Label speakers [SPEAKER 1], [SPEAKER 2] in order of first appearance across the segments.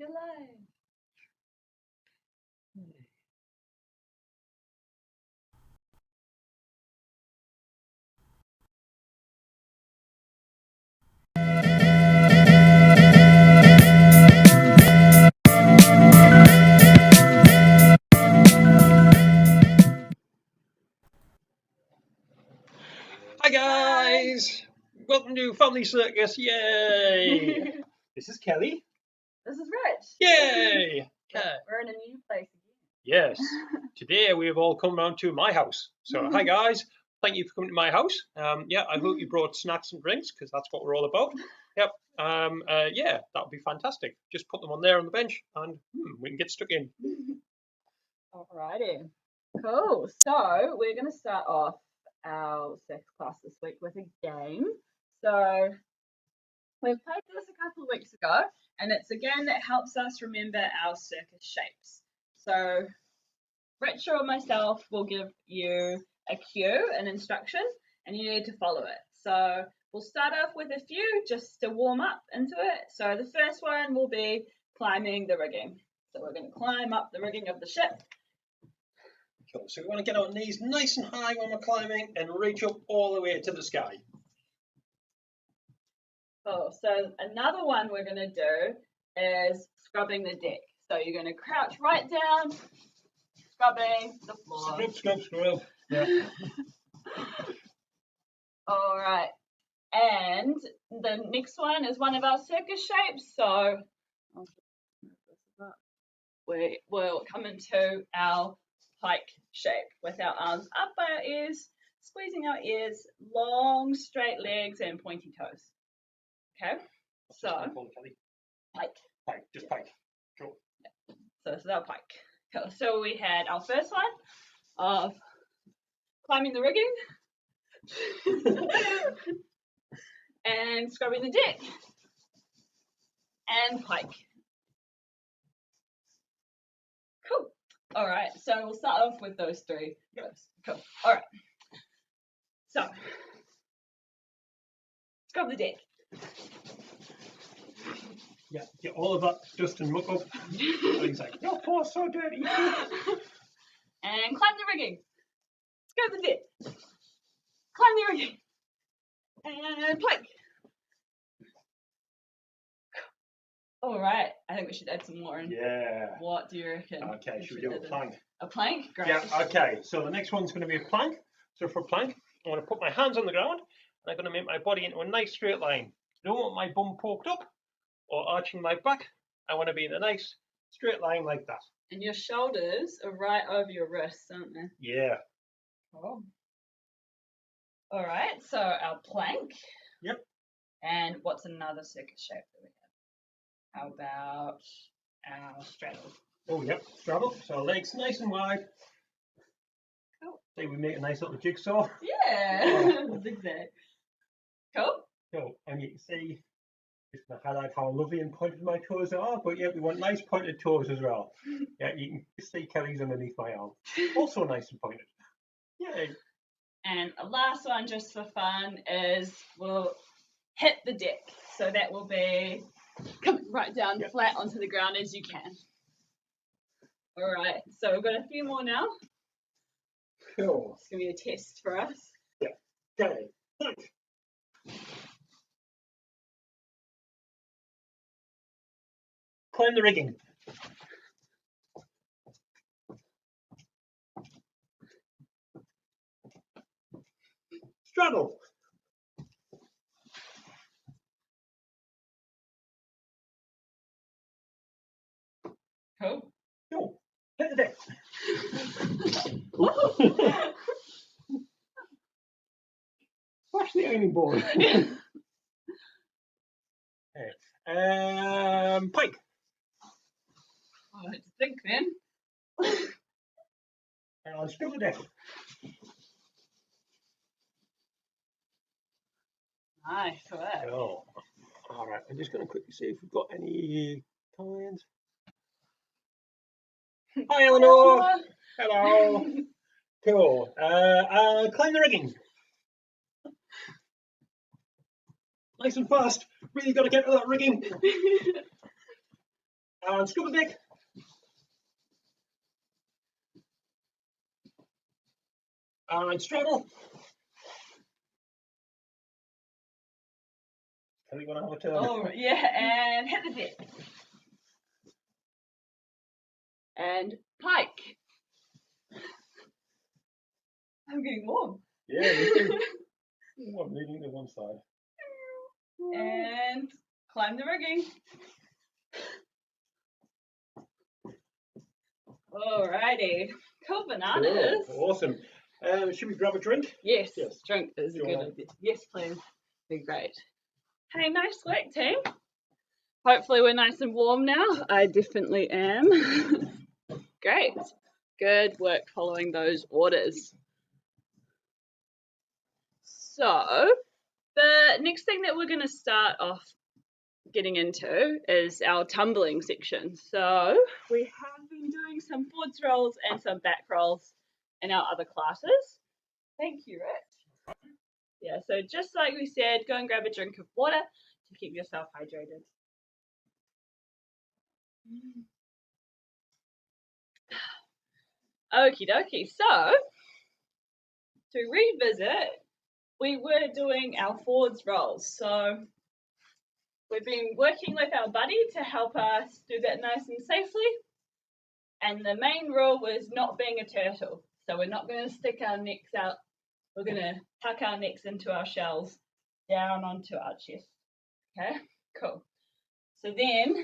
[SPEAKER 1] You're live.
[SPEAKER 2] Hi guys! Welcome to Family Circus, yay! This is Kelly.
[SPEAKER 1] This is Rich.
[SPEAKER 2] Yay!
[SPEAKER 1] We're in a new place again.
[SPEAKER 2] Yes, today we have all come round to my house. So hi guys, thank you for coming to my house. Yeah, I hope you brought snacks and drinks because that's what we're all about. Yep, yeah, that would be fantastic. Just put them on there on the bench and we can get stuck in.
[SPEAKER 1] Alrighty. Cool. So we're going to start off our sex class this week with a game. So we've played this a couple of weeks ago, and it's a game that helps us remember our circus shapes. So Rich or myself will give you a cue, an instruction, and you need to follow it. So we'll start off with a few just to warm up into it. So the first one will be climbing the rigging. So we're going to climb up the rigging of the ship.
[SPEAKER 2] Cool. So we want to get our knees nice and high when we're climbing and reach up all the way to the sky.
[SPEAKER 1] Cool. So another one we're going to do is scrubbing the deck. So you're going to crouch right down, scrubbing the floor.
[SPEAKER 2] Scrub. Yeah.
[SPEAKER 1] All right. And the next one is one of our circus shapes. So we will come into our pike shape with our arms up by our ears, squeezing our ears, long straight legs and pointy toes. Okay, so pike.
[SPEAKER 2] Pike, just pike. Cool.
[SPEAKER 1] Yeah. So this is our pike. Cool. So we had our first one of climbing the rigging and scrubbing the deck and pike. Cool. All right, so we'll start off with those three.
[SPEAKER 2] Yep.
[SPEAKER 1] Cool. All right. So, scrub the deck.
[SPEAKER 2] Yeah, get all of that dust and muck up. And he's like, your paws so dirty.
[SPEAKER 1] And climb the rigging. Scrub the deck. Climb the rigging. And plank. All right, I think we should add some more in.
[SPEAKER 2] Yeah.
[SPEAKER 1] What do you reckon?
[SPEAKER 2] Okay, should we do a plank?
[SPEAKER 1] A plank? Great.
[SPEAKER 2] Yeah, okay. So the next one's going to be a plank. So for a plank, I'm going to put my hands on the ground and I'm going to make my body into a nice straight line. I don't want my bum poked up or arching my back. I want to be in a nice straight line like that.
[SPEAKER 1] And your shoulders are right over your wrists, aren't they?
[SPEAKER 2] Yeah.
[SPEAKER 1] Oh. All right, so our plank.
[SPEAKER 2] Yep.
[SPEAKER 1] And what's another circus shape that we have? How about our straddle?
[SPEAKER 2] Oh, yep, straddle. So legs nice and wide.
[SPEAKER 1] Cool.
[SPEAKER 2] See, we make a nice little jigsaw.
[SPEAKER 1] Yeah, zigzag. Cool.
[SPEAKER 2] Cool. And you can see, just going to highlight how lovely and pointed my toes are, but yeah, we want nice pointed toes as well. Yeah, you can just see Kelly's underneath my arm. Also nice and pointed. Yay.
[SPEAKER 1] And the last one, just for fun, is we'll hit the deck. So that will be coming right down flat onto the ground as you can. All right, so we've got a few more now.
[SPEAKER 2] Cool.
[SPEAKER 1] It's going to be a test for us.
[SPEAKER 2] Yeah. Okay. Thanks. Climb the rigging. Straddle.
[SPEAKER 1] Cool.
[SPEAKER 2] Cool. Hit the deck. Smash the ironing board. Okay. Pike.
[SPEAKER 1] Oh, I had to think then.
[SPEAKER 2] And I'll scrub the deck.
[SPEAKER 1] Nice work.
[SPEAKER 2] Oh. All right. I'm just going to quickly see if we've got any comments. Hi, Eleanor. Hello. Cool. Climb the rigging. Nice and fast. Really got to get to that rigging. And scuba dick. And straddle. Are we going to have a turn?
[SPEAKER 1] Oh, yeah, and hit the deck. And pike. I'm getting warm.
[SPEAKER 2] Yeah, me too. Oh, I'm leaning to one side.
[SPEAKER 1] And climb the rigging. Alrighty. Cool bananas.
[SPEAKER 2] Cool. Awesome. Should we grab a drink?
[SPEAKER 1] Yes,
[SPEAKER 2] Yes.
[SPEAKER 1] drink is a
[SPEAKER 2] Go
[SPEAKER 1] good
[SPEAKER 2] on.
[SPEAKER 1] idea. Yes, please. Be great. Hey, nice work, team. Hopefully we're nice and warm now. I definitely am. Great. Good work following those orders. So, the next thing that we're going to start off getting into is our tumbling section. So, we have been doing some forwards rolls and some back rolls in our other classes. Thank you, Rich. Yeah, so just like we said, go and grab a drink of water to keep yourself hydrated. Okie dokie. So, to revisit, we were doing our forwards rolls. So, we've been working with our buddy to help us do that nice and safely. And the main rule was not being a turtle. So, we're not going to stick our necks out. We're going to tuck our necks into our shells down onto our chest. Okay, cool. So then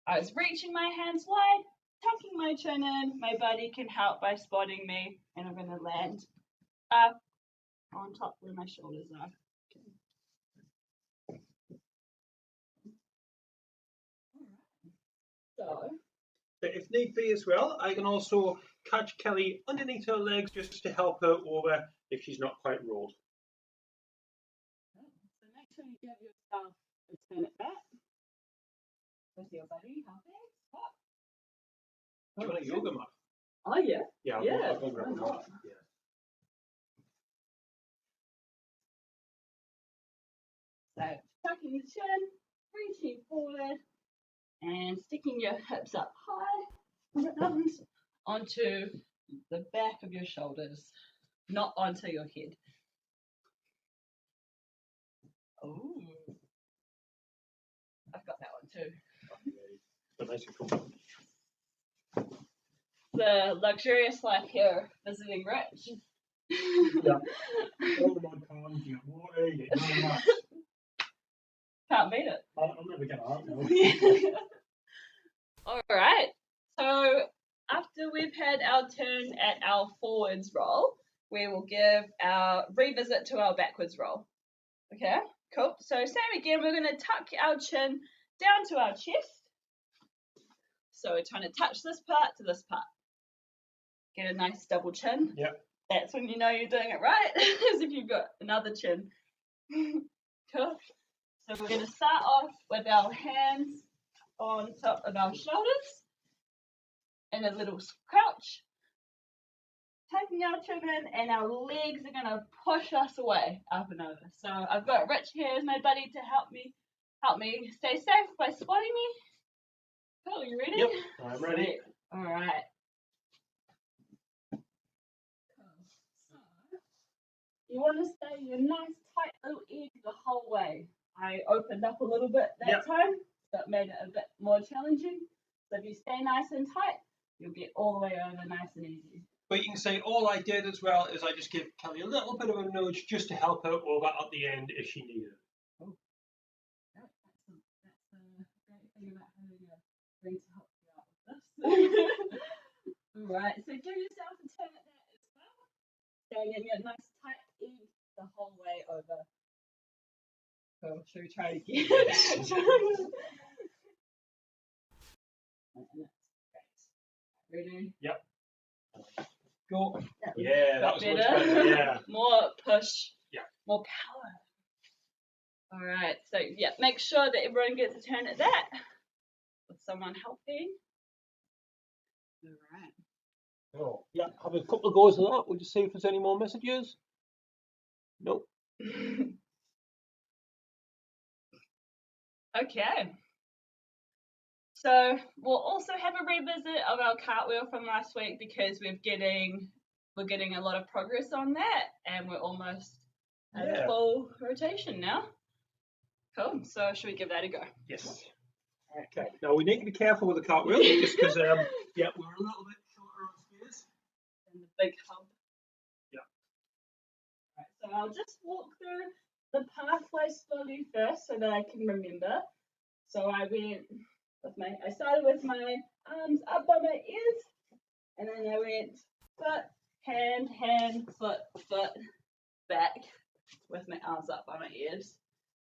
[SPEAKER 1] I was reaching my hands wide, tucking my chin in. My buddy can help by spotting me, and I'm going to land up on top where my shoulders are. So,
[SPEAKER 2] If need be as well, I can also catch Kelly underneath her legs just to help her over if she's not quite rolled.
[SPEAKER 1] so make sure you give yourself a turn it back. With your buddy helping.
[SPEAKER 2] Do you want a yoga mat?
[SPEAKER 1] Oh, yeah.
[SPEAKER 2] Yeah,
[SPEAKER 1] Yeah,
[SPEAKER 2] I'll go grab
[SPEAKER 1] why
[SPEAKER 2] a mat.
[SPEAKER 1] not?
[SPEAKER 2] Yeah.
[SPEAKER 1] So, tucking the chin, reaching forward, and sticking your hips up high, arms onto the back of your shoulders, not onto your head. Oh, I've got that one too.
[SPEAKER 2] But nice and comfortable.
[SPEAKER 1] The luxurious life here visiting Rich.
[SPEAKER 2] Yeah. All the mud ponds, you get water, you get yoga mats.
[SPEAKER 1] Can't beat it.
[SPEAKER 2] I'll never get out now.
[SPEAKER 1] All right. So after we've had our turn at our forwards roll, we will give our revisit to our backwards roll. Okay, cool. So same again, we're going to tuck our chin down to our chest. So we're trying to touch this part to this part. Get a nice double chin.
[SPEAKER 2] Yep.
[SPEAKER 1] That's when you know you're doing it right, as if you've got another chin. Cool. So we're going to start off with our hands on top of our shoulders in a little crouch. Taking our chin in, and our legs are going to push us away, up and over. So I've got Rich here as my buddy to help me stay safe by spotting me. Cool, you ready?
[SPEAKER 2] Yep, I'm ready.
[SPEAKER 1] Sweet. All right. You want to stay your nice tight little edge the whole way. I opened up a little bit that time, so it made it a bit more challenging. So if you stay nice and tight, you'll get all the way over nice and easy.
[SPEAKER 2] But you can say all I did as well is I just give Kelly a little bit of a nudge just to help her over at the end if she needed it.
[SPEAKER 1] Oh, that's a great thing about having a friend to help you out with this. All right, so give yourself a turn at that as well. Staying in your nice tight edge the whole way over. Cool. Should we try it again?
[SPEAKER 2] Yes.
[SPEAKER 1] Ready?
[SPEAKER 2] Yep. Go.
[SPEAKER 1] That
[SPEAKER 2] Was much better. Yeah.
[SPEAKER 1] More push.
[SPEAKER 2] Yeah.
[SPEAKER 1] More power. All right. So yeah, make sure that everyone gets a turn at that with someone helping. All right.
[SPEAKER 2] Oh, yeah. Have a couple of goes of that. We'll just see if there's any more messages. Nope.
[SPEAKER 1] Okay. So we'll also have a revisit of our cartwheel from last week because we're getting a lot of progress on that, and we're almost at a full rotation now. Cool. So should we give that a go?
[SPEAKER 2] Yes. Okay. Now we need to be careful with the cartwheel just because we're a little bit shorter on space.
[SPEAKER 1] And the big hub.
[SPEAKER 2] Yeah.
[SPEAKER 1] Right, so I'll just walk through the pathway slowly first so that I can remember. So I started with my arms up by my ears, and then I went foot, hand, foot, back, with my arms up by my ears,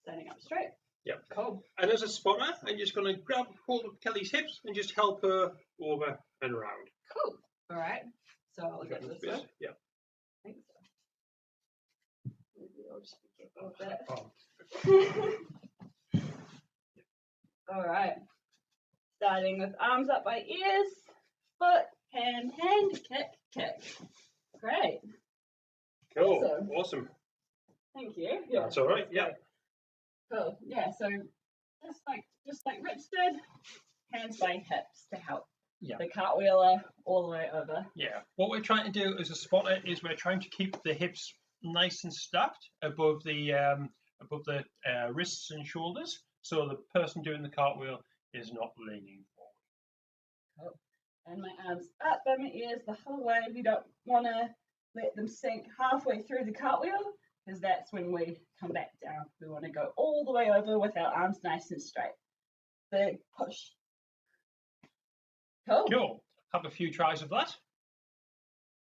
[SPEAKER 1] standing up straight.
[SPEAKER 2] Yep.
[SPEAKER 1] Cool.
[SPEAKER 2] And as a spotter, I'm just going to grab hold of Kelly's hips and just help her over and around.
[SPEAKER 1] Cool. All right. So I'll get this way.
[SPEAKER 2] Yeah.
[SPEAKER 1] I think so. Maybe I'll just be careful with that. All right. Starting with arms up by ears, foot, hand, kick. Great.
[SPEAKER 2] Cool. Awesome.
[SPEAKER 1] Thank you. Yeah.
[SPEAKER 2] That's all right. Yeah.
[SPEAKER 1] Cool. Yeah. So just like Rich did, hands by hips to help.
[SPEAKER 2] Yeah.
[SPEAKER 1] The cartwheeler all the way over.
[SPEAKER 2] Yeah. What we're trying to do as a spotter is we're trying to keep the hips nice and stacked above the wrists and shoulders, so the person doing the cartwheel is not leaning forward.
[SPEAKER 1] Cool. And my arms up by my ears the whole way. We don't want to let them sink halfway through the cartwheel, because that's when we come back down. We want to go all the way over with our arms nice and straight. Big push. Cool.
[SPEAKER 2] Have a few tries of that.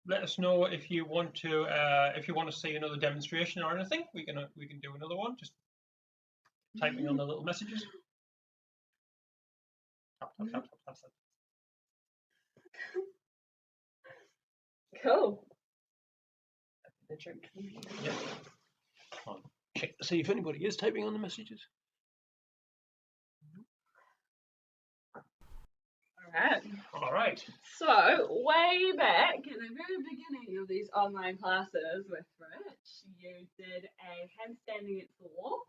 [SPEAKER 2] Let us know if you want to see another demonstration or anything. We can do another one. Just type me on the little messages. Tap.
[SPEAKER 1] Cool.
[SPEAKER 2] Yeah. I'll check to see if anybody is typing on the messages. All right.
[SPEAKER 1] So, way back in the very beginning of these online classes with Rich, you did a handstand against the wall.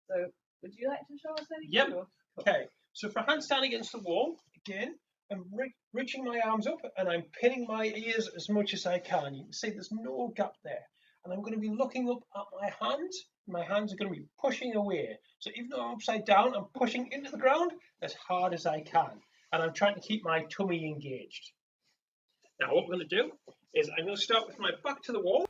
[SPEAKER 1] So, would you like to show us that again?
[SPEAKER 2] Yep.
[SPEAKER 1] Cool.
[SPEAKER 2] Okay. So for handstand against the wall, again, I'm reaching my arms up and I'm pinning my ears as much as I can. You can see there's no gap there. And I'm going to be looking up at my hands. My hands are going to be pushing away. So even though I'm upside down, I'm pushing into the ground as hard as I can. And I'm trying to keep my tummy engaged. Now what we're going to do is I'm going to start with my back to the wall.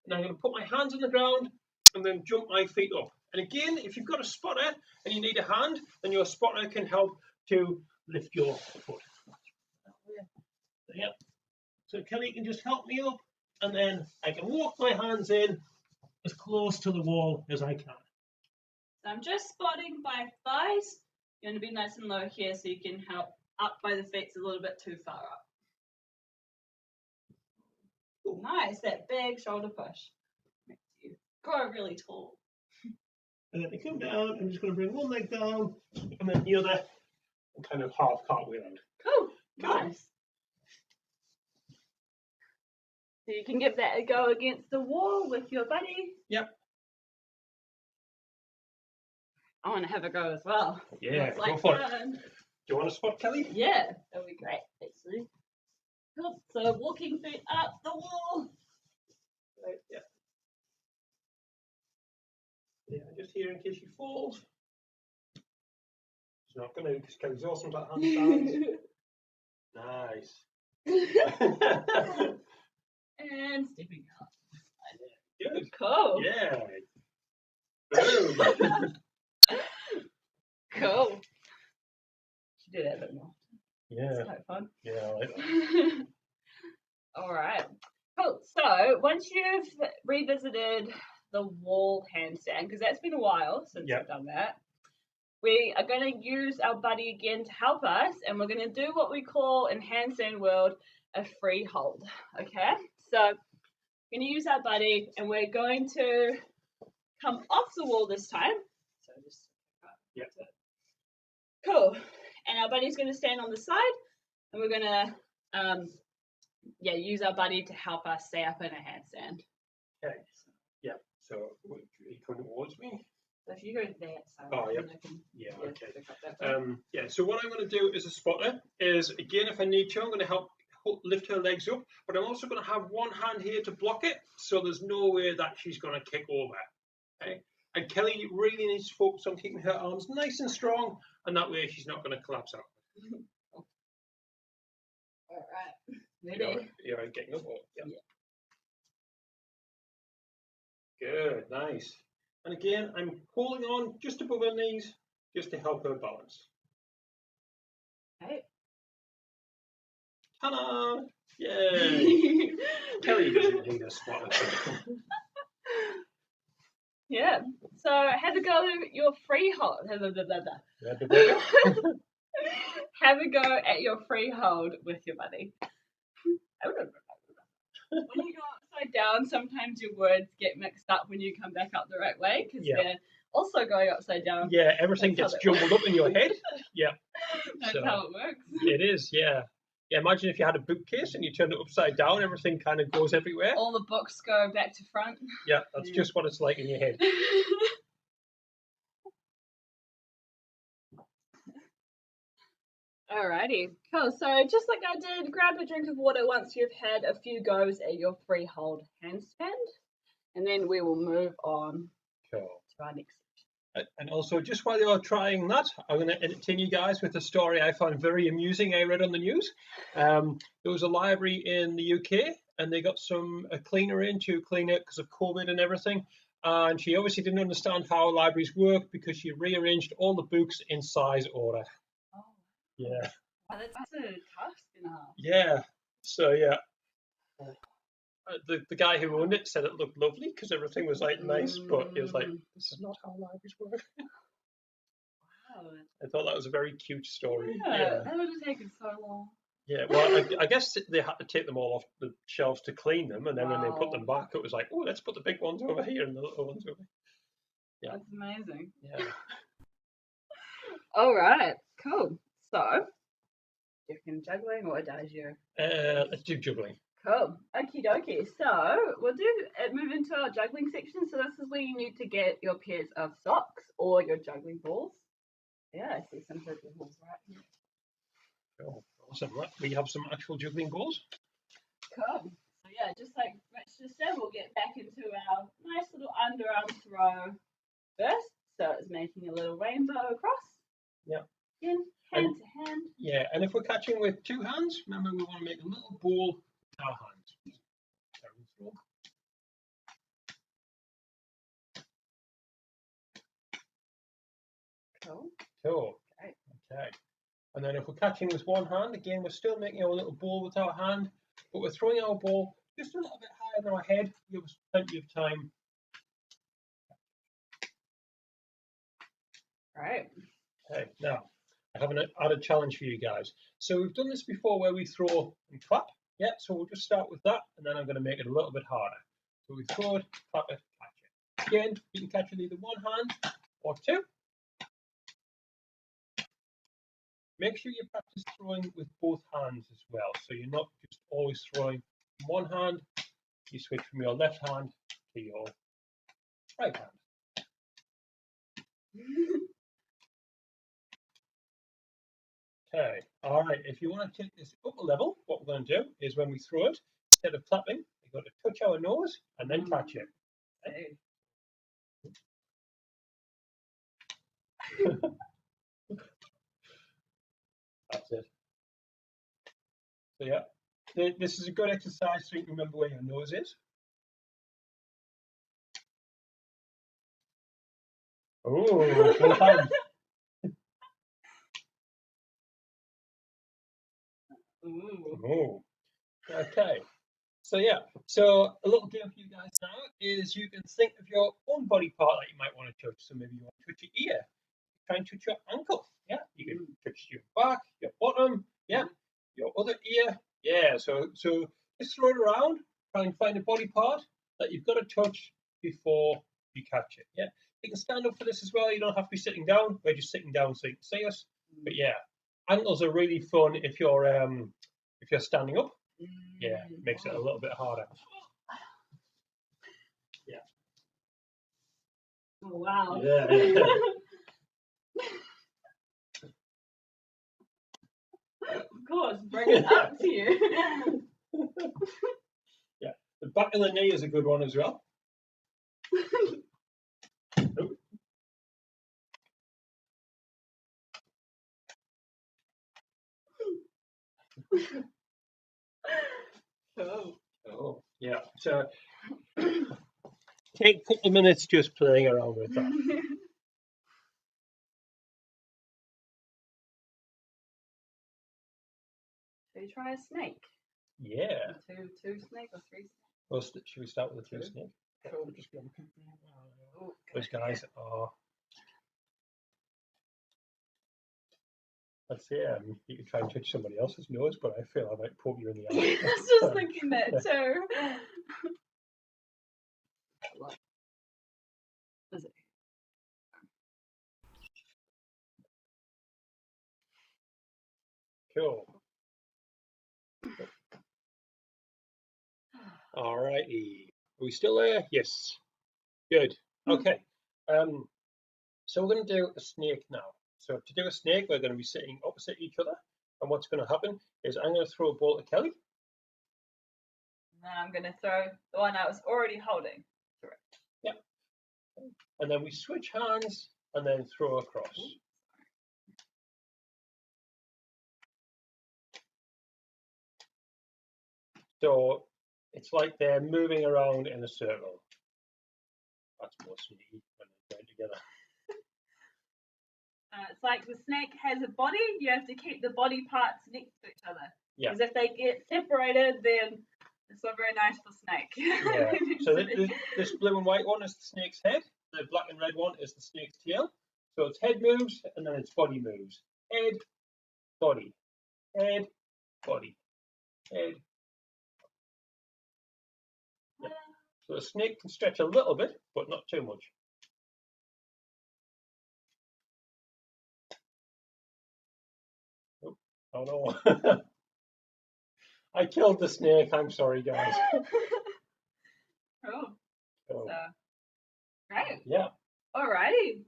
[SPEAKER 2] And I'm going to put my hands on the ground and then jump my feet up. And again, if you've got a spotter and you need a hand, then your spotter can help to lift your foot. Yep. So Kelly can just help me up, and then I can walk my hands in as close to the wall as I can.
[SPEAKER 1] So I'm just spotting my thighs. You're going to be nice and low here so you can help up by the feet a little bit too far up. Cool. Nice, that big shoulder push. Makes you grow really tall.
[SPEAKER 2] And then to come down, I'm just going to bring one leg down, and then the other, and kind of half cartwheel out.
[SPEAKER 1] Cool. Nice. So you can give that a go against the wall with your buddy.
[SPEAKER 2] Yep.
[SPEAKER 1] I want to have a go as well.
[SPEAKER 2] Yeah,
[SPEAKER 1] like
[SPEAKER 2] go for it.
[SPEAKER 1] fun.
[SPEAKER 2] Do you want to spot, Kelly?
[SPEAKER 1] Yeah, that would be great, actually. Cool. So walking feet up the wall.
[SPEAKER 2] Right, yeah. Yeah, just here in case she falls. She's not going to, because Kelly's awesome at handstands. Nice.
[SPEAKER 1] And stepping up.
[SPEAKER 2] Good.
[SPEAKER 1] Cool.
[SPEAKER 2] Yeah. Boom.
[SPEAKER 1] Cool. Should do that a bit more.
[SPEAKER 2] Yeah.
[SPEAKER 1] It's quite fun.
[SPEAKER 2] Yeah, I like that.
[SPEAKER 1] All right. Cool. So once you've revisited the wall handstand, because that's been a while since I've done that, we are going to use our buddy again to help us, and we're going to do what we call in handstand world a free hold. Okay. So we're going to use our buddy, and we're going to come off the wall this time. So just cool. And our buddy's going to stand on the side, and we're going to use our buddy to help us stay up in a handstand.
[SPEAKER 2] Okay. Yeah. So you come towards me.
[SPEAKER 1] So if you go there, so
[SPEAKER 2] Oh, yep.
[SPEAKER 1] I can,
[SPEAKER 2] Yeah, okay.
[SPEAKER 1] pick up that way.
[SPEAKER 2] Yeah, so what I'm going to do as a spotter is, again, if I need to, I'm going to help lift her legs up, but I'm also going to have one hand here to block it, so there's no way that she's going to kick over. Okay? And Kelly really needs to focus on keeping her arms nice and strong, and that way she's not going to collapse out.
[SPEAKER 1] All right. Ready?
[SPEAKER 2] You're right, getting up?
[SPEAKER 1] Yeah.
[SPEAKER 2] Good, nice. And again, I'm holding on just above her knees, just to help her balance.
[SPEAKER 1] Okay.
[SPEAKER 2] Ta-da! Yay! Kelly doesn't need a spotter.
[SPEAKER 1] Yeah. So have a go at your freehold. Have a go at your freehold with your buddy. When you go upside down, sometimes your words get mixed up when you come back up the right way because they're also going upside down.
[SPEAKER 2] Yeah, everything gets jumbled up in your head. Yeah.
[SPEAKER 1] That's how it works.
[SPEAKER 2] It is, yeah. Yeah, imagine if you had a bookcase and you turn it upside down, everything kind of goes everywhere.
[SPEAKER 1] All the books go back to front.
[SPEAKER 2] Yeah, that's just what it's like in your head.
[SPEAKER 1] Alrighty, cool. So just like I did, grab a drink of water once you've had a few goes at your freehold handstand, and then we will move on to our next section.
[SPEAKER 2] And also, just while you're trying that, I'm going to entertain you guys with a story I found very amusing. I read on the news. There was a library in the UK, and they got a cleaner in to clean it because of COVID and everything. And she obviously didn't understand how libraries work because she rearranged all the books in size order.
[SPEAKER 1] Oh.
[SPEAKER 2] Yeah.
[SPEAKER 1] Oh, that's a task and a half.
[SPEAKER 2] Yeah. So yeah. The guy who owned it said it looked lovely because everything was like nice, but it was like, this is not how libraries work.
[SPEAKER 1] Wow.
[SPEAKER 2] I thought that was a very cute story.
[SPEAKER 1] Yeah. That would have taken so long.
[SPEAKER 2] Yeah, well, I guess they had to take them all off the shelves to clean them, and then when they put them back, it was like, oh, let's put the big ones over here and the little ones over here. Yeah.
[SPEAKER 1] That's amazing.
[SPEAKER 2] Yeah.
[SPEAKER 1] All right, cool. So, you can juggling or adagio?
[SPEAKER 2] Let's do juggling.
[SPEAKER 1] Cool. Okie dokie. So, we'll move into our juggling section. So, this is where you need to get your pairs of socks or your juggling balls. Yeah, I see some juggling balls right here.
[SPEAKER 2] Cool. Awesome. We have some actual juggling balls.
[SPEAKER 1] Cool. So, yeah, just like Rich just said, we'll get back into our nice little underarm throw first. So, it's making a little rainbow across.
[SPEAKER 2] Yeah.
[SPEAKER 1] Again, hand to hand.
[SPEAKER 2] Yeah, and if we're catching with two hands, remember we want to make a little ball with our hands.
[SPEAKER 1] Cool.
[SPEAKER 2] Cool. Okay. And then if we're catching with one hand, again, we're still making our little ball with our hand, but we're throwing our ball just a little bit higher than our head. Give us plenty of time.
[SPEAKER 1] Right.
[SPEAKER 2] Okay, now I have an added challenge for you guys. So we've done this before where we throw and clap. Yeah, so we'll just start with that, and then I'm going to make it a little bit harder. So we throw it, clap it, catch it. Again, you can catch with either one hand or two. Make sure you practice throwing with both hands as well. So you're not just always throwing one hand. You switch from your left hand to your right hand. Okay, all right. If you want to take this up a level, what we're going to do is when we throw it, instead of clapping, we're going to touch our nose and then catch it. Okay? That's it. So yeah, this is a good exercise so you can remember where your nose is. Oh, full hand. Oh, okay. So yeah, so a little game for you guys now is you can think of your own body part that you might want to touch. So maybe you want to touch your ear, try and touch your ankle. Yeah, you can touch your back, your bottom. Yeah, your other ear. Yeah, so just throw it around, try and find a body part that you've got to touch before you catch it. Yeah, you can stand up for this as well. You don't have to be sitting down. We're just sitting down so you can see us. But yeah, ankles are really fun if you're standing up. Yeah, makes it a little bit harder. Yeah.
[SPEAKER 1] Oh, wow.
[SPEAKER 2] Yeah.
[SPEAKER 1] Of course, bring it up to you.
[SPEAKER 2] Yeah. The back of the knee is a good one as well.
[SPEAKER 1] Cool.
[SPEAKER 2] Oh, yeah. So take a couple of minutes just playing around with that.
[SPEAKER 1] Should we try a snake?
[SPEAKER 2] Yeah.
[SPEAKER 1] Two snake or three snake?
[SPEAKER 2] Well, should we start with the three snake?
[SPEAKER 1] Cool. Oh,
[SPEAKER 2] Those guys are. Let's see. You could try and touch somebody else's nose, but I feel I might poke you in the eye.
[SPEAKER 1] I was just thinking that too. Is it?
[SPEAKER 2] Cool. All righty. Are we still there? Yes. Good. Okay. So we're going to do a snake now. So to do a snake, we're going to be sitting opposite each other. And what's going to happen is I'm going to throw a ball to Kelly.
[SPEAKER 1] And then I'm going to throw the one I was already holding.
[SPEAKER 2] Yeah. And then we switch hands and then throw across. So it's like they're moving around in a circle. That's more sneaky when they're going together.
[SPEAKER 1] It's like the snake has a body. You have to keep the body parts next to each other.
[SPEAKER 2] Yeah.
[SPEAKER 1] Because if they get separated, then it's not very nice for snake.
[SPEAKER 2] Yeah. So this blue and white one is the snake's head. The black and red one is the snake's tail. So its head moves and then its body moves. Head, body, head, body, head. Yeah. So the snake can stretch a little bit, but not too much. Oh no. I killed the snake. I'm sorry, guys.
[SPEAKER 1] Cool.
[SPEAKER 2] Oh.
[SPEAKER 1] So, great.
[SPEAKER 2] Yeah.
[SPEAKER 1] Alrighty.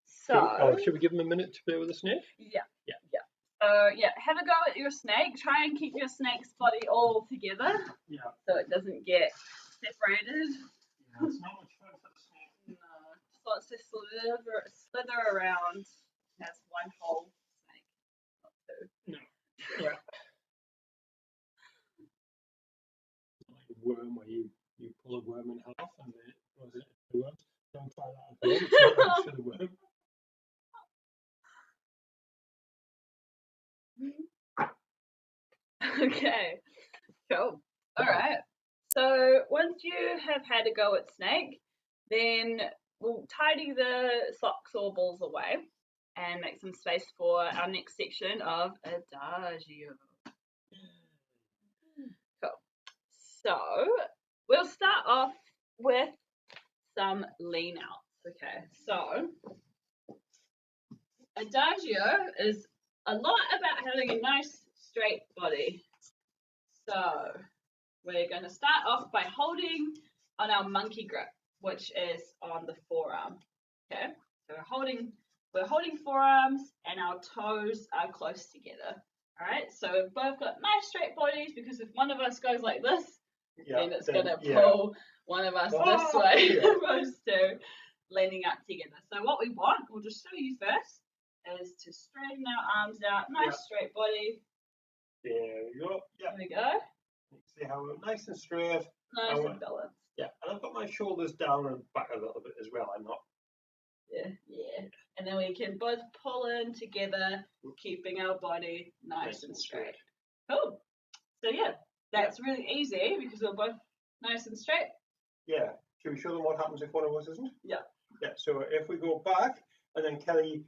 [SPEAKER 1] So,
[SPEAKER 2] should we give him a minute to play with the snake?
[SPEAKER 1] Yeah.
[SPEAKER 2] Yeah.
[SPEAKER 1] Yeah, have a go at your snake. Try and keep your snake's body all together.
[SPEAKER 2] Yeah.
[SPEAKER 1] So it doesn't get separated.
[SPEAKER 2] Yeah, it's not much fun for the snake.
[SPEAKER 1] No, just wants to slither around as one whole snake, not two.
[SPEAKER 2] No. Yeah. Like a worm where you pull a worm in half and then it goes into the worm. Don't try that at home. It's not nice for the worm.
[SPEAKER 1] Okay, cool. All right. So once you have had a go at snake, then we'll tidy the socks or balls away and make some space for our next section of Adagio. Cool. So we'll start off with some lean outs. Okay, so Adagio is a lot about having a nice straight body. So we're going to start off by holding on our monkey grip, which is on the forearm. Okay, so we're holding forearms and our toes are close together. All right, so we've both got nice straight bodies because if one of us goes like this, then it's going to pull one of us this way, opposed to leaning up together. So what we want, we'll just show you first, is to straighten our arms out, nice straight body.
[SPEAKER 2] There we go. Yeah.
[SPEAKER 1] There we go.
[SPEAKER 2] See how we're nice and straight.
[SPEAKER 1] Nice and balanced.
[SPEAKER 2] Yeah, and I've got my shoulders down and back a little bit as well. I'm not.
[SPEAKER 1] Yeah. And then we can both pull in together, keeping our body nice and straight. Cool. So yeah, that's really easy because we're both nice and straight.
[SPEAKER 2] Yeah. Should we show them what happens if one of us isn't?
[SPEAKER 1] Yeah.
[SPEAKER 2] Yeah. So if we go back and then Kelly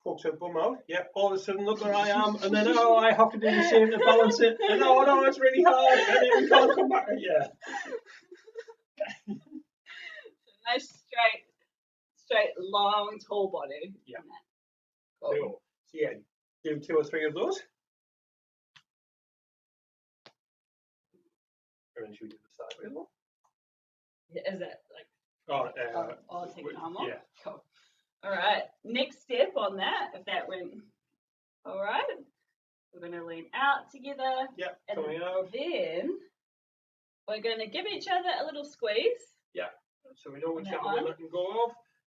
[SPEAKER 2] pokes her bum out, yeah, all of a sudden look where I am, and then I have to do the same to balance it, and no, it's really hard, and then we can't come back. Yeah.
[SPEAKER 1] Nice straight, long, tall body.
[SPEAKER 2] Yeah.
[SPEAKER 1] Cool.
[SPEAKER 2] So yeah, do 2 or 3 of those. And then should we do the side wheel?
[SPEAKER 1] Is it like
[SPEAKER 2] Oh,
[SPEAKER 1] I'll take the arm off.
[SPEAKER 2] yeah.
[SPEAKER 1] Cool. All right. Next step on that, if that went all right, we're going to lean out together.
[SPEAKER 2] Yep,
[SPEAKER 1] and
[SPEAKER 2] coming out.
[SPEAKER 1] Then we're going to give each other a little squeeze.
[SPEAKER 2] Yeah, so we know which
[SPEAKER 1] That
[SPEAKER 2] way
[SPEAKER 1] one.
[SPEAKER 2] we're letting go of.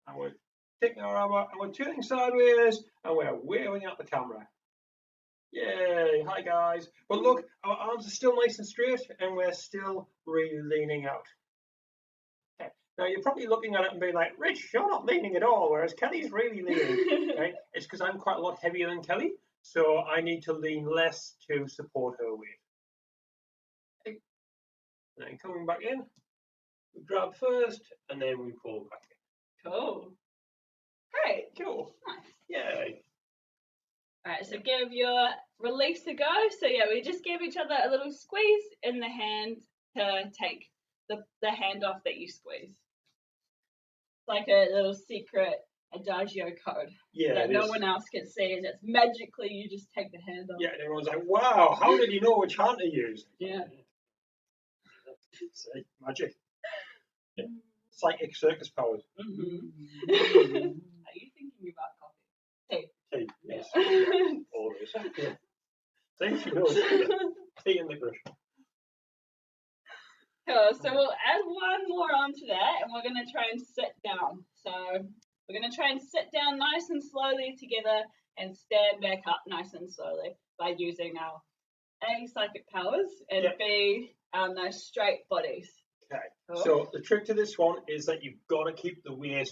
[SPEAKER 2] And we're taking our arm out and we're turning sideways and we're waving at the camera. Yay, hi guys. But look, our arms are still nice and straight and we're still really leaning out. Okay. Now you're probably looking at it and being like, Rich, you're not leaning at all, whereas Kelly's really leaning. Right? It's because I'm quite a lot heavier than Kelly, so I need to lean less to support her weight. Okay. And then coming back in, we grab first and then we pull back in.
[SPEAKER 1] Cool. Great.
[SPEAKER 2] Cool.
[SPEAKER 1] Nice.
[SPEAKER 2] Yay.
[SPEAKER 1] All right, so give your release a go. So yeah, we just gave each other a little squeeze in the hand to take the hand off that you squeeze. It's like a little secret adagio code that no one else can see, and it's magically you just take the hand off.
[SPEAKER 2] Yeah, and everyone's like, wow, how did you know which hand to use?
[SPEAKER 1] Yeah.
[SPEAKER 2] See, magic. Yeah. Psychic circus powers.
[SPEAKER 1] Mm-hmm. Are you thinking about coffee?
[SPEAKER 2] Tea, yes. Yeah, always. Yeah. See, she knows. Tea and licorice.
[SPEAKER 1] Cool. So we'll add one more onto that, and we're going to try and sit down. So we're going to try and sit down nice and slowly together and stand back up nice and slowly by using our A, psychic powers, and B, our nice straight bodies.
[SPEAKER 2] Okay.
[SPEAKER 1] Cool.
[SPEAKER 2] So the trick to this one is that you've got to keep the weight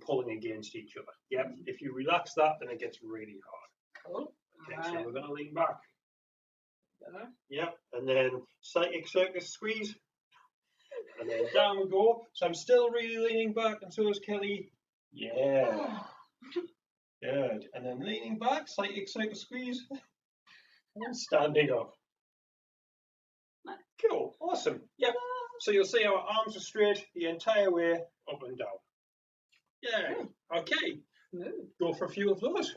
[SPEAKER 2] pulling against each other. Yep. If you relax that, then it gets really hard.
[SPEAKER 1] Cool.
[SPEAKER 2] Okay, so we're going to lean back.
[SPEAKER 1] Go.
[SPEAKER 2] Yep, and then psychic circus squeeze, and then down we go. So I'm still really leaning back, and so is Kelly. Yeah, good. And then leaning back, psychic circus squeeze, and standing up. Cool, awesome. Yep. So you'll see our arms are straight the entire way up and down. Yeah. Okay. Go for a few of those.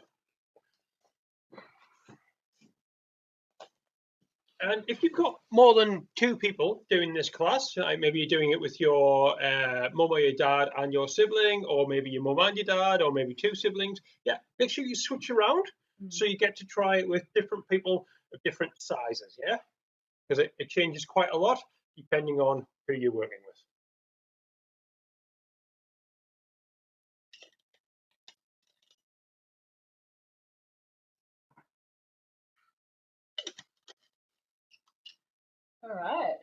[SPEAKER 2] And if you've got more than 2 people doing this class, like maybe you're doing it with your mum or your dad and your sibling, or maybe your mum and your dad, or maybe 2 siblings, yeah, make sure you switch around so you get to try it with different people of different sizes, yeah? Because it changes quite a lot depending on who you're working with.
[SPEAKER 1] All right.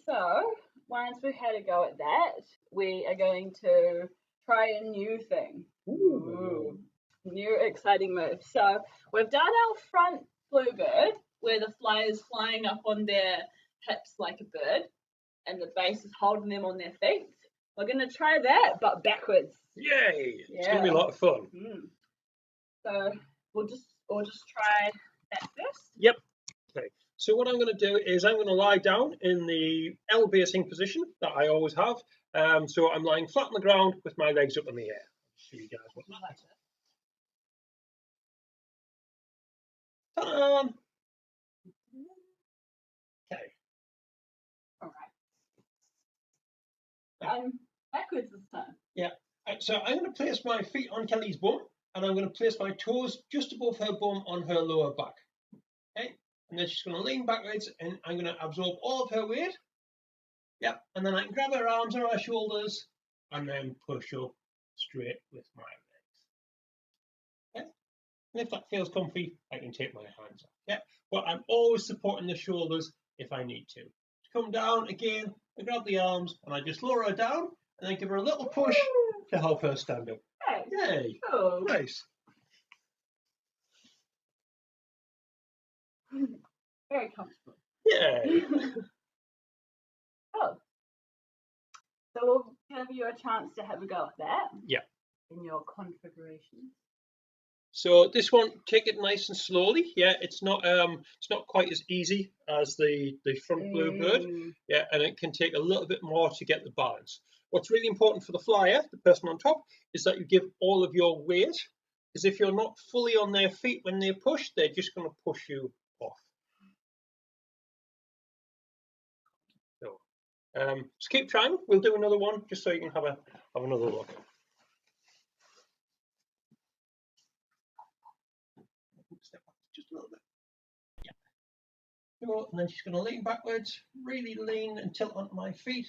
[SPEAKER 1] So once we've had a go at that, we are going to try a new thing. Ooh. New exciting move. So we've done our front bluebird, where the fly is flying up on their hips like a bird, and the base is holding them on their feet. We're going to try that, but backwards.
[SPEAKER 2] Yay! Yeah. It's going to be a lot of fun.
[SPEAKER 1] So we'll just try that first.
[SPEAKER 2] Yep. Okay. So what I'm going to do is I'm going to lie down in the L basing position that I always have. So I'm lying flat on the ground with my legs up in the air. Show you guys what that is. Ta-da! Okay.
[SPEAKER 1] All right. Backwards this time.
[SPEAKER 2] Yeah. So I'm going to place my feet on Kelly's bum, and I'm going to place my toes just above her bum on her lower back. Okay. And then she's going to lean backwards, and I'm going to absorb all of her weight. Yep. And then I can grab her arms or her shoulders, and then push up straight with my legs. Okay. And if that feels comfy, I can take my hands off. Yeah. But I'm always supporting the shoulders if I need to. Come down again, I grab the arms, and I just lower her down, and then give her a little push to help her stand up.
[SPEAKER 1] Hey.
[SPEAKER 2] Yay!
[SPEAKER 1] Cool.
[SPEAKER 2] Nice.
[SPEAKER 1] Very comfortable.
[SPEAKER 2] Yay!
[SPEAKER 1] Oh. So we'll give you a chance to have a go at that.
[SPEAKER 2] Yeah.
[SPEAKER 1] In your configuration.
[SPEAKER 2] So this one, take it nice and slowly. Yeah, it's not quite as easy as the front bluebird. Yeah, and it can take a little bit more to get the balance. What's really important for the flyer, the person on top, is that you give all of your weight, because if you're not fully on their feet when they push, they're just going to push you off. So Just keep trying. We'll do another one just so you can have another look. Step back just a little bit. Yeah. And then she's going to lean backwards, really lean and tilt onto my feet.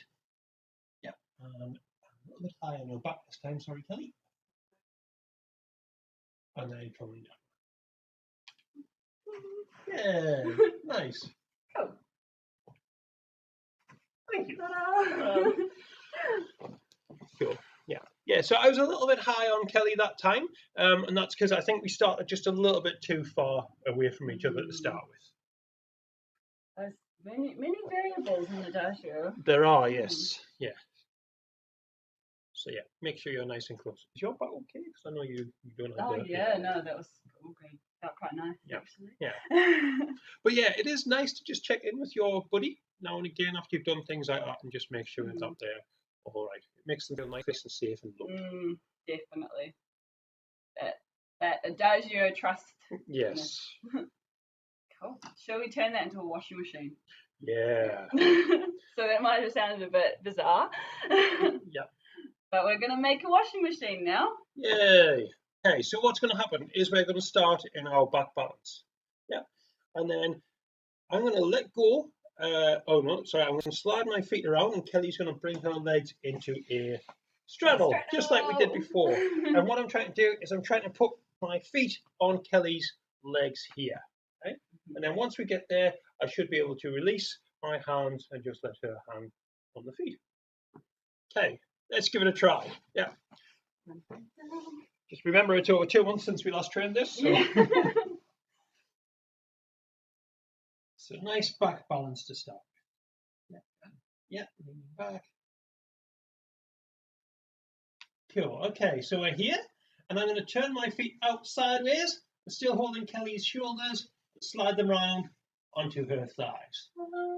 [SPEAKER 2] Yeah. And a little bit higher on your back this time. Sorry, Kelly. And then coming down. Yeah. Nice.
[SPEAKER 1] Cool.
[SPEAKER 2] Thank you. Cool. Yeah, so I was a little bit high on Kelly that time, and that's because I think we started just a little bit too far away from each other to start with.
[SPEAKER 1] There's many variables in the dasher.
[SPEAKER 2] There are, yes. Yeah. So yeah, make sure you're nice and close. Is your back okay? Because I know you don't have.
[SPEAKER 1] Oh yeah, no, that was okay. Felt quite nice actually.
[SPEAKER 2] Yeah. But yeah, it is nice to just check in with your buddy now and again after you've done things like that and just make sure it's up there all right. It makes them feel nice and safe and loved.
[SPEAKER 1] Definitely. That adagio trust.
[SPEAKER 2] Yes.
[SPEAKER 1] Cool. Shall we turn that into a washing machine?
[SPEAKER 2] Yeah.
[SPEAKER 1] So that might have sounded a bit bizarre.
[SPEAKER 2] Yeah.
[SPEAKER 1] But we're going to make a washing machine now.
[SPEAKER 2] Yay. Okay, so what's going to happen is we're going to start in our back balance. Yeah. And then I'm going to let go. I'm going to slide my feet around and Kelly's going to bring her legs into a straddle, just like we did before. And what I'm trying to do is I'm trying to put my feet on Kelly's legs here. Okay? And then once we get there, I should be able to release my hands and just let her hang on the feet. Okay, let's give it a try. Yeah. Just remember it's over 2 months since we last trained this. So. So nice back balance to start with. Yeah, leaning back. Cool. Okay, so we're here, and I'm going to turn my feet out sideways, still holding Kelly's shoulders, slide them round onto her thighs.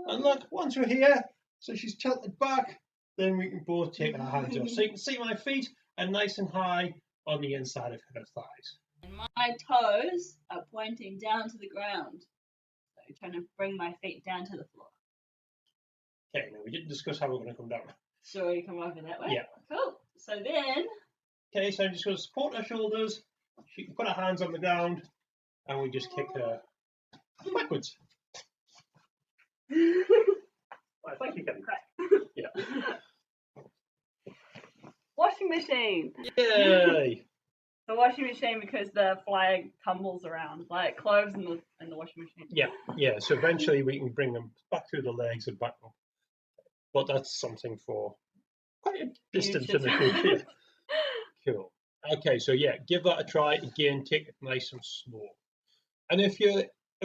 [SPEAKER 2] And look, once we're here, so she's tilted back, then we can both take our hands off. So you can see my feet are nice and high on the inside of her thighs.
[SPEAKER 1] And my toes are pointing down to the ground. So trying to bring my feet down to the floor.
[SPEAKER 2] Okay, now we didn't discuss how we're going to come down.
[SPEAKER 1] Shall we come over that way?
[SPEAKER 2] Yeah.
[SPEAKER 1] Cool. So then...
[SPEAKER 2] Okay, so I'm just going to support her shoulders. She can put her hands on the ground, and we just kick her backwards. Right, thank you, Kelly. Yeah.
[SPEAKER 1] Washing machine.
[SPEAKER 2] Yay!
[SPEAKER 1] The washing machine because the flag tumbles around like clothes in the washing machine.
[SPEAKER 2] Yeah. So eventually we can bring them back through the legs and back up. But that's something for quite a distance in the future. Cool. Okay, so yeah, give that a try. Again, take it nice and slow. And if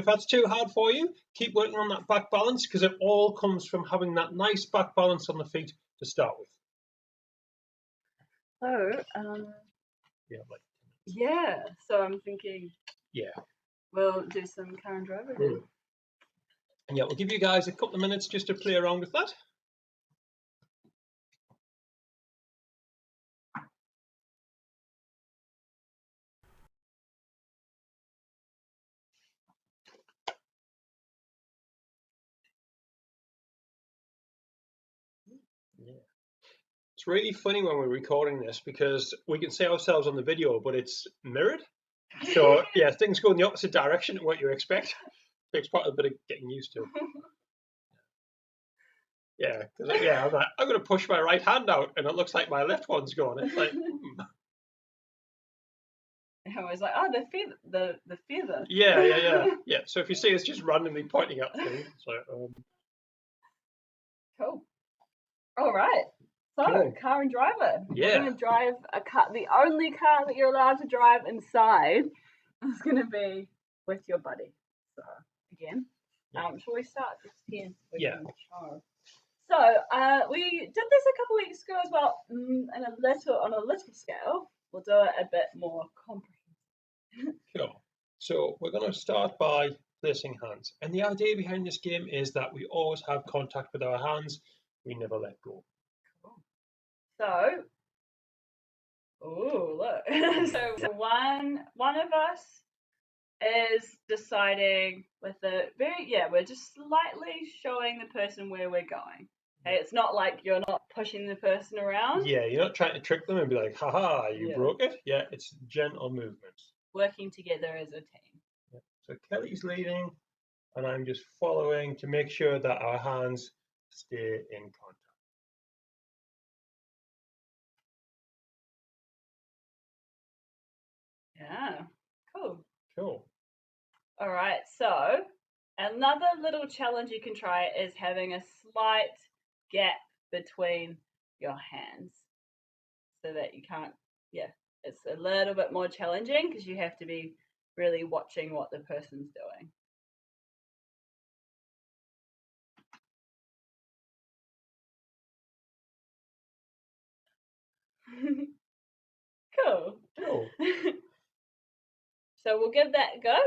[SPEAKER 2] that's too hard for you, keep working on that back balance because it all comes from having that nice back balance on the feet to start with.
[SPEAKER 1] Yeah, so I'm thinking we'll do some car and driver then.
[SPEAKER 2] Yeah, we'll give you guys a couple of minutes just to play around with that. Yeah. It's really funny when we're recording this because we can see ourselves on the video, but it's mirrored. So yeah, things go in the opposite direction to what you expect. Takes quite a bit of getting used to. Yeah, because I'm like, I'm going to push my right hand out, and it looks like my left one's gone. It's like,
[SPEAKER 1] I was like, oh, the feather.
[SPEAKER 2] Yeah. So if you see it's just randomly pointing at things, so
[SPEAKER 1] Cool. All right. So,
[SPEAKER 2] cool.
[SPEAKER 1] Car and driver.
[SPEAKER 2] Yeah.
[SPEAKER 1] We're going to drive a car. The only car that you're allowed to drive inside is going to be with your buddy. So, again, shall we start this here?
[SPEAKER 2] Yeah.
[SPEAKER 1] So, we did this a couple weeks ago as well, on a little scale. We'll do it a bit more comprehensive.
[SPEAKER 2] Cool. So we're going to start by placing hands. And the idea behind this game is that we always have contact with our hands. We never let go.
[SPEAKER 1] So, look. So one of us is deciding with we're just slightly showing the person where we're going. Okay, it's not like you're not pushing the person around.
[SPEAKER 2] Yeah, you're not trying to trick them and be like, haha, you
[SPEAKER 1] Yeah.
[SPEAKER 2] broke it. Yeah, it's gentle movements.
[SPEAKER 1] Working together as a team.
[SPEAKER 2] Yeah. So Kelly's leading, and I'm just following to make sure that our hands stay in contact.
[SPEAKER 1] Yeah, cool.
[SPEAKER 2] Cool.
[SPEAKER 1] All right, so another little challenge you can try is having a slight gap between your hands so that you can't, yeah, it's a little bit more challenging because you have to be really watching what the person's doing. Cool.
[SPEAKER 2] Cool.
[SPEAKER 1] So we'll give that a go.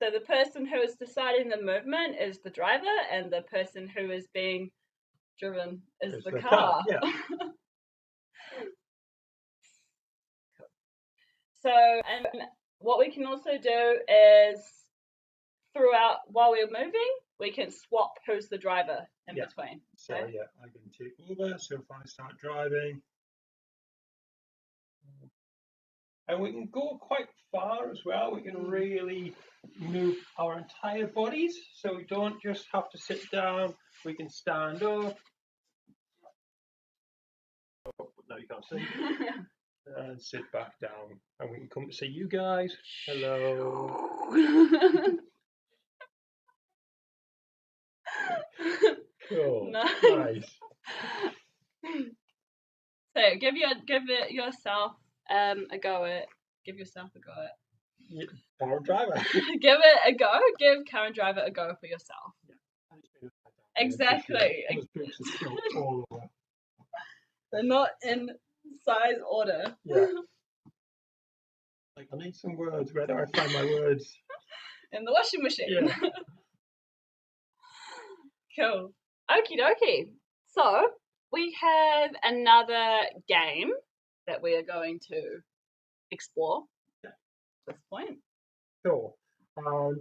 [SPEAKER 1] So the person who is deciding the movement is the driver, and the person who is being driven is
[SPEAKER 2] It's
[SPEAKER 1] the
[SPEAKER 2] the
[SPEAKER 1] car.
[SPEAKER 2] Yeah.
[SPEAKER 1] So, and what we can also do is throughout while we're moving, we can swap who's the driver in between.
[SPEAKER 2] So yeah, I can take over. So if I start driving, and we can go quite far as well. We can really move our entire bodies, so we don't just have to sit down. We can stand up. Oh, no, you can't see. And sit back down, and we can come to see you guys. Hello. Cool. Nice.
[SPEAKER 1] So give it yourself a go at. Give yourself a go at.
[SPEAKER 2] Yeah, car driver.
[SPEAKER 1] Give it a go. Give car and driver a go for yourself.
[SPEAKER 2] Yeah.
[SPEAKER 1] Exactly.
[SPEAKER 2] Those boots are still all over.
[SPEAKER 1] They're not in size order.
[SPEAKER 2] Yeah. Like, I need some words. Where do I find my words?
[SPEAKER 1] In the washing machine.
[SPEAKER 2] Yeah.
[SPEAKER 1] Cool. Okie dokie. So we have another game that we are going to explore at this point.
[SPEAKER 2] Cool.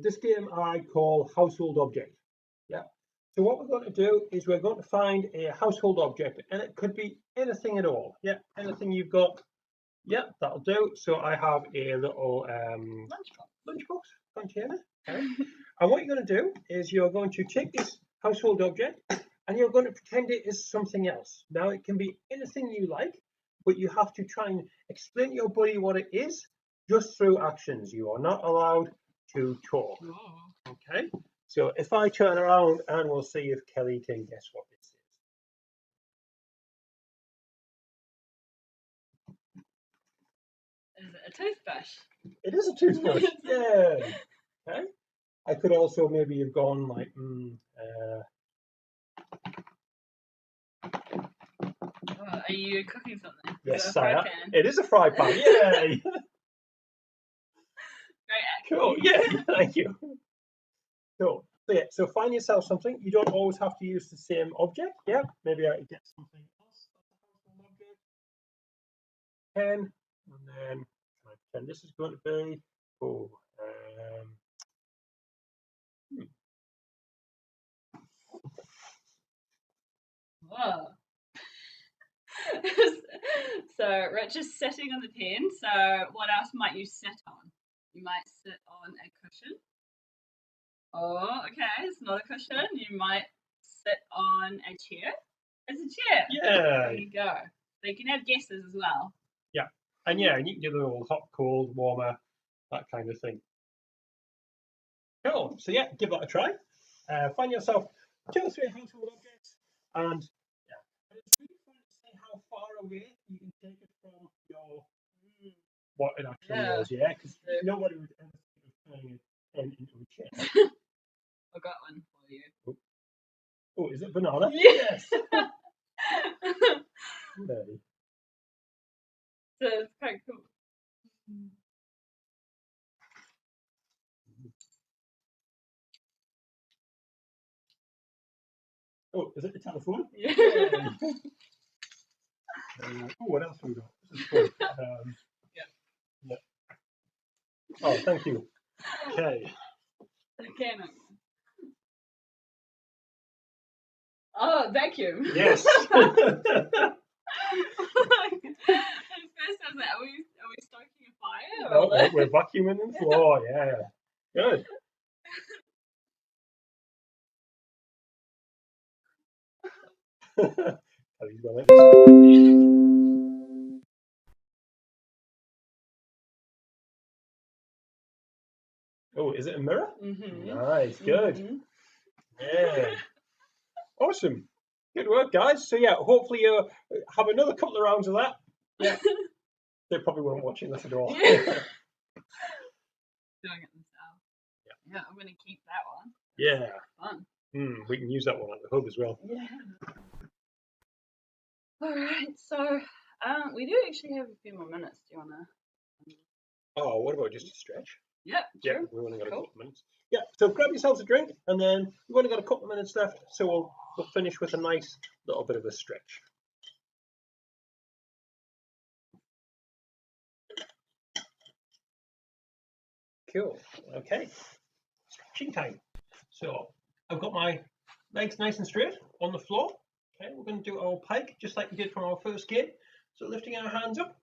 [SPEAKER 2] This game I call Household Object. Yeah. So what we're going to do is we're going to find a household object, and it could be anything at all. Yeah, anything you've got. Yeah, that'll do. So I have a little lunchbox container. Okay. And what you're going to do is you're going to take this household object and you're going to pretend it is something else. Now it can be anything you like, but you have to try and explain to your buddy what it is just through actions. You are not allowed to talk. Okay. So if I turn around, and we'll see if Kelly can guess what this is.
[SPEAKER 1] Is it a toothbrush?
[SPEAKER 2] It is a toothbrush. Yay. Okay. I could also maybe have gone like,
[SPEAKER 1] are you cooking something?
[SPEAKER 2] yes, I am. It is a fry pan. Yay.
[SPEAKER 1] Very accurate.
[SPEAKER 2] Cool. Yeah. Thank you. Cool. So yeah. So find yourself something. You don't always have to use the same object. Yeah. Maybe I get something else. Object. Pen, and then I pretend this is going to be. Oh.
[SPEAKER 1] Whoa. So Rich is sitting on the pen. So what else might you sit on? You might sit on a cushion. Oh, okay. It's not a cushion. You might sit on a chair. It's a chair.
[SPEAKER 2] Yeah.
[SPEAKER 1] There you go. So you can have guesses as well.
[SPEAKER 2] Yeah. And yeah, and you can do the little hot, cold, warmer, that kind of thing. Cool. So yeah, give that a try. Find yourself 2 or 3 household objects, and yeah, and it's really fun to see how far away you can take it from your what it actually is. Yeah, because nobody would ever think of turning a pen into a chair.
[SPEAKER 1] I got one for you.
[SPEAKER 2] Oh, is it banana?
[SPEAKER 1] Yes.
[SPEAKER 2] Okay.
[SPEAKER 1] So it's quite cool.
[SPEAKER 2] Oh, is it the telephone?
[SPEAKER 1] Yeah.
[SPEAKER 2] Oh, what else have we got? This is fun. Yeah. Oh, thank you. Okay.
[SPEAKER 1] Okay, no. Oh, vacuum.
[SPEAKER 2] Yes.
[SPEAKER 1] At first I was like, are we stoking a fire?
[SPEAKER 2] No,
[SPEAKER 1] Or like...
[SPEAKER 2] we're vacuuming the floor. Yeah. Good. Kelly's well in. Oh, is it a mirror? Nice. Good. Yeah. Awesome. Good work, guys. So yeah, hopefully you have another couple of rounds of that. Yeah. They probably weren't watching this at all.
[SPEAKER 1] Yeah. Doing it themselves. Yeah, I'm gonna keep that one.
[SPEAKER 2] Yeah.
[SPEAKER 1] Fun.
[SPEAKER 2] We can use that one at the hub as well.
[SPEAKER 1] Yeah. All right. So, we do actually have a few more minutes. Do you wanna?
[SPEAKER 2] Oh, what about just a stretch?
[SPEAKER 1] Yep.
[SPEAKER 2] Yeah,
[SPEAKER 1] Sure.
[SPEAKER 2] we've only got a
[SPEAKER 1] Cool.
[SPEAKER 2] couple of minutes. Yeah, so grab yourselves a drink, and then we've only got a couple of minutes left, so we'll finish with a nice little bit of a stretch. Cool. Okay. Stretching time. So I've got my legs nice and straight on the floor. Okay, we're going to do our pike just like we did from our first game. So lifting our hands up,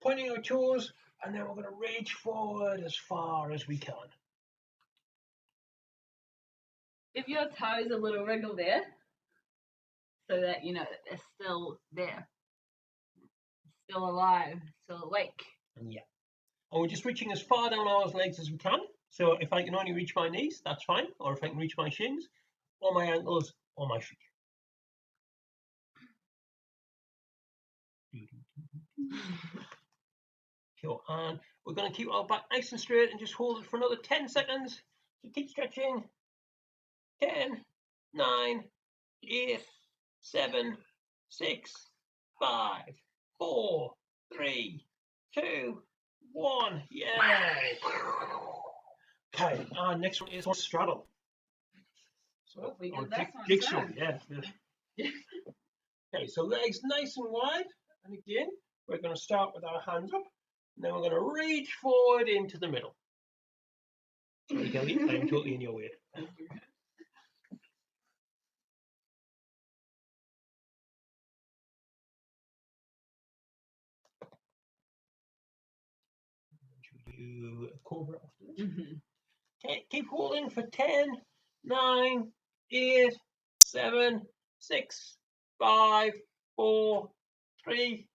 [SPEAKER 2] pointing our toes, and then we're going to reach forward as far as we can.
[SPEAKER 1] Give your toes a little wriggle there, so that you know that they're still there, still alive, still awake.
[SPEAKER 2] Yeah. And we're just reaching as far down our legs as we can. So if I can only reach my knees, that's fine. Or if I can reach my shins, or my ankles, or my feet. Cool. And we're going to keep our back nice and straight and just hold it for another 10 seconds. So keep stretching. 10, 9, 8, 7, 6, 5, 4, 3, 2, 1. Yay! Okay, our next one is on straddle. So,
[SPEAKER 1] We
[SPEAKER 2] or
[SPEAKER 1] did that one
[SPEAKER 2] jigsaw,
[SPEAKER 1] too.
[SPEAKER 2] yeah. Okay, so legs nice and wide. And again, we're going to start with our hands up. And then we're going to reach forward into the middle. Sorry, Kelly, I'm totally in your way. Should we do a cobra after this? Okay, keep holding for 10, 9, 8, 7, 6, 5, 4, 3,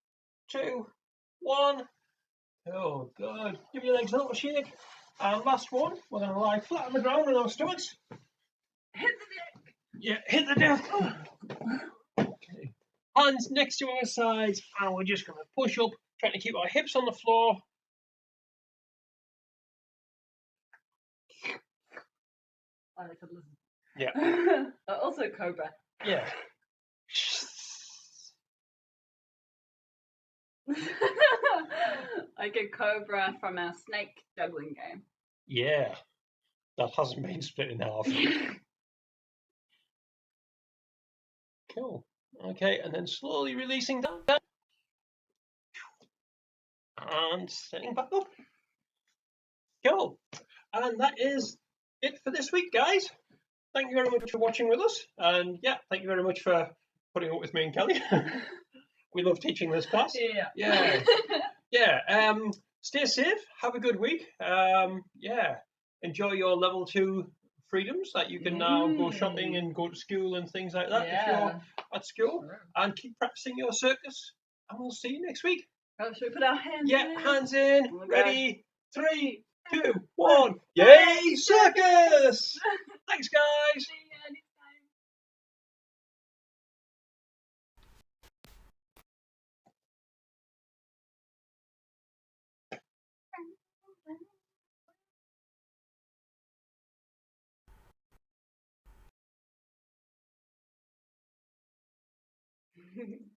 [SPEAKER 2] 2, 1. Oh, good. Give your legs a little shake. And last one, we're going to lie flat on the ground on our stomachs.
[SPEAKER 1] Hit the deck.
[SPEAKER 2] Yeah, hit the deck. Okay. Hands next to our sides, and we're just going to push up, trying to keep our hips on the floor.
[SPEAKER 1] I like a lizard.
[SPEAKER 2] Yeah.
[SPEAKER 1] Also cobra.
[SPEAKER 2] Yeah.
[SPEAKER 1] Like a cobra from our snake juggling game.
[SPEAKER 2] Yeah. That hasn't been split in half. Cool. Okay, and then slowly releasing down. And setting back up. Cool. And that is it for this week, guys. Thank you very much for watching with us. And yeah, thank you very much for putting up with me and Kelly. We love teaching this class.
[SPEAKER 1] Yeah.
[SPEAKER 2] Yeah. Stay safe. Have a good week. Yeah. Enjoy your level 2 freedoms that you can now go shopping and go to school and things like that if you're at school. And keep practicing your circus. And we'll see you next week.
[SPEAKER 1] Oh, should we put our hands in?
[SPEAKER 2] Yeah, hands in.
[SPEAKER 1] Okay.
[SPEAKER 2] Ready? 3, 2, 1. Yay, circus! Thanks, guys.
[SPEAKER 1] See ya next time.